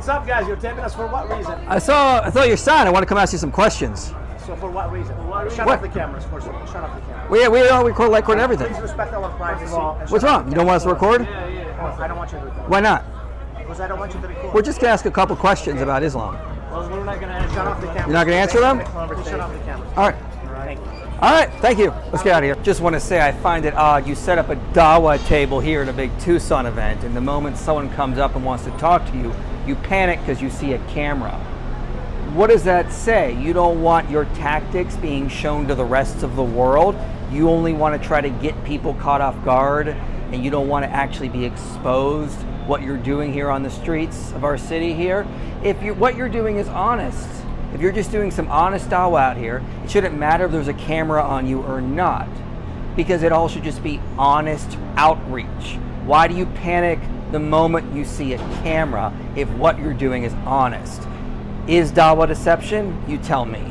what's up, guys? You're taping us for what reason? I saw your sign. I want to come ask you some questions. So for what reason? Shut off the cameras, first of all. Shut off the cameras. We all record everything. Please respect our privacy. What's wrong? You don't want us to record? Yeah. I don't want you to record. Why not? Because I don't want you to record. We're just going to ask a couple questions about Islam. Well, we're not going to shut off the cameras. You're not going to answer them? Shut off the cameras. All right. Thank you. All right, thank you. Let's get out of here. Just want to say I find it odd. You set up a Dahwah table here at a big Tucson event, and the moment someone comes up and wants to talk to you, you panic because you see a camera. What does that say? You don't want your tactics being shown to the rest of the world. You only want to try to get people caught off guard, and you don't want to actually be exposed what you're doing here on the streets of our city here. If what you're doing is honest, if you're just doing some honest Dahwah out here, it shouldn't matter if there's a camera on you or not, because it all should just be honest outreach. Why do you panic the moment you see a camera if what you're doing is honest? Is Dahwah deception? You tell me.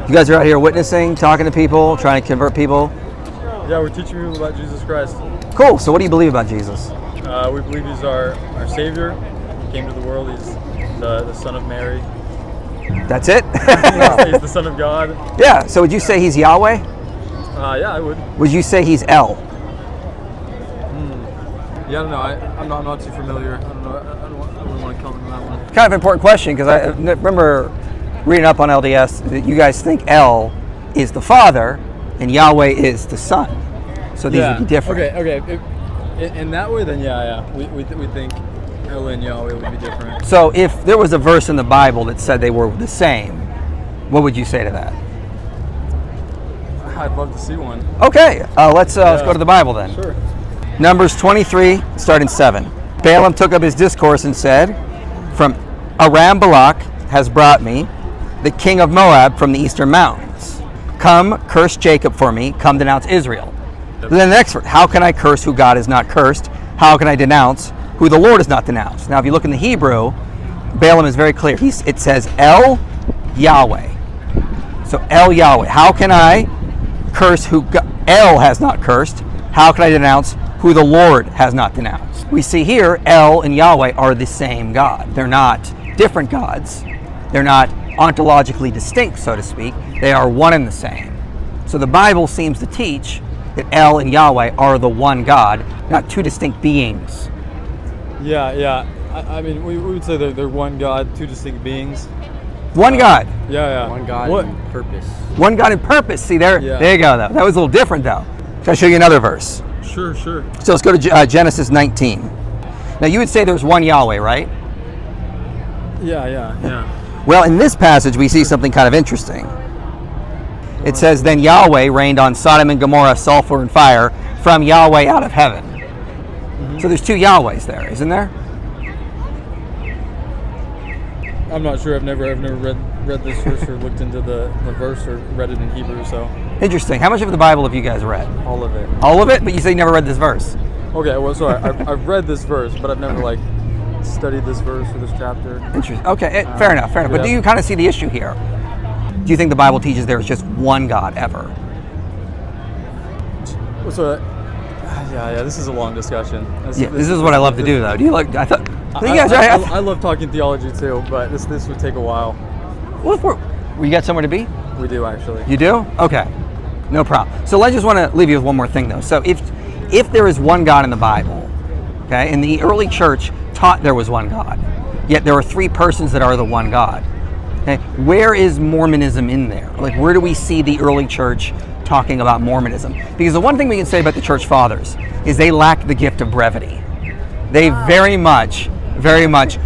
You guys are out here witnessing, talking to people, trying to convert people? Yeah, we're teaching people about Jesus Christ. Cool. So what do you believe about Jesus? We believe he's our Savior. He came to the world. He's the Son of Mary. That's it? He's the Son of God. Yeah. So would you say he's Yahweh? Yeah, I would. Would you say he's El? Yeah, I don't know. I'm not too familiar. I don't know. I don't want to comment on that one. Kind of an important question, because I remember reading up on LDS that you guys think El is the Father and Yahweh is the Son. So these would be different. Okay. In that way, then yeah. We think El and Yahweh would be different. So if there was a verse in the Bible that said they were the same, what would you say to that? I'd love to see one. Okay, let's go to the Bible then. Sure. Numbers 23, starting 7. Balaam took up his discourse and said, "From Aram Balak has brought me, the king of Moab from the eastern mountains. Come, curse Jacob for me. Come, denounce Israel." Then the next verse, "How can I curse who God has not cursed? How can I denounce who the Lord has not denounced?" Now, if you look in the Hebrew, Balaam is very clear. It says El Yahweh. So El Yahweh. How can I curse who El has not cursed? How can I denounce who the Lord has not denounced? We see here El and Yahweh are the same God. They're not different gods. They're not ontologically distinct, so to speak. They are one and the same. So the Bible seems to teach that El and Yahweh are the one God, not two distinct beings. Yeah. I mean, we would say they're one God, two distinct beings. One God. Yeah. One God in purpose. One God in purpose. See there? Yeah. There you go, though. That was a little different, though. Should I show you another verse? Sure. So let's go to Genesis 19. Now, you would say there's one Yahweh, right? Yeah. Well, in this passage, we see something kind of interesting. It says, "Then Yahweh rained on Sodom and Gomorrah sulfur and fire from Yahweh out of heaven." Mm-hmm. So there's two Yahwehs there, isn't there? I'm not sure. I've never read this verse or looked into the verse or read it in Hebrew. So Interesting. How much of the Bible have you guys read? all of it. All of it? But you say you never read this verse. Okay. Well, sorry. I've read this verse, but I've never studied this verse or this chapter. Interesting. Okay, fair enough. But yeah. do you kind of see the issue here? Do you think the Bible teaches there is just one God ever? So, yeah. This is a long discussion. This is what I love to do, though. Do you like? I love talking theology too, but this would take a while. Well, you got somewhere to be? We do actually. You do? Okay, no problem. So I just want to leave you with one more thing, though. So if there is one God in the Bible, okay, and the early church taught there was one God, yet there are three persons that are the one God. Okay, where is Mormonism in there? Like, where do we see the early church talking about Mormonism? Because the one thing we can say about the church fathers is they lack the gift of brevity. They very much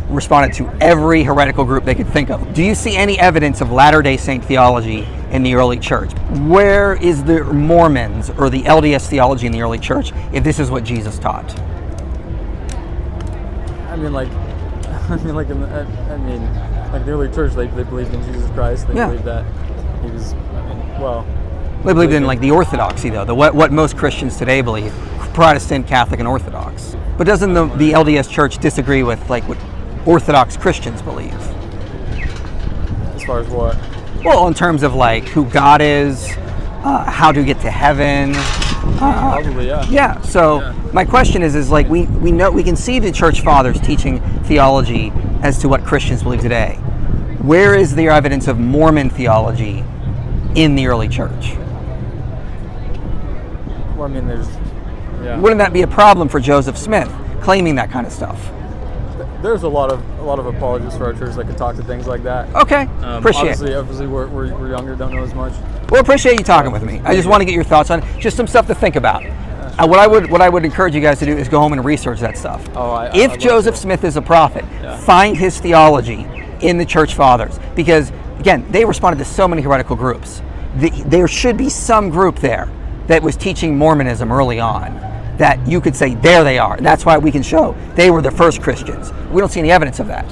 responded to every heretical group they could think of. Do you see any evidence of Latter-day Saint theology in the early church? Where is the Mormons or the LDS theology in the early church if this is what Jesus taught? Like the early church, they believed in Jesus Christ. They believed that he was, They believed in the orthodoxy, though, what most Christians today believe, Protestant, Catholic, and Orthodox. But doesn't the LDS Church disagree with what Orthodox Christians believe? As far as what? Well, in terms of who God is, how to get to heaven, Probably, yeah. Yeah. So Yeah. my question is like we know we can see the church fathers teaching theology as to what Christians believe today. Where is the evidence of Mormon theology in the early church? Well, I mean, Wouldn't that be a problem for Joseph Smith claiming that kind of stuff? there's a lot of apologists for our church that could talk to things like that. Okay, appreciate it. Obviously, we're younger, don't know as much. Well, appreciate you talking with me. I just want to get your thoughts on just some stuff to think about. What I would encourage you guys to do is go home and research that stuff. If Joseph Smith is a prophet, find his theology in the church fathers, because again, they responded to so many heretical groups. There should be some group there that was teaching Mormonism early on that you could say, there they are. And that's why we can show they were the first Christians. We don't see any evidence of that.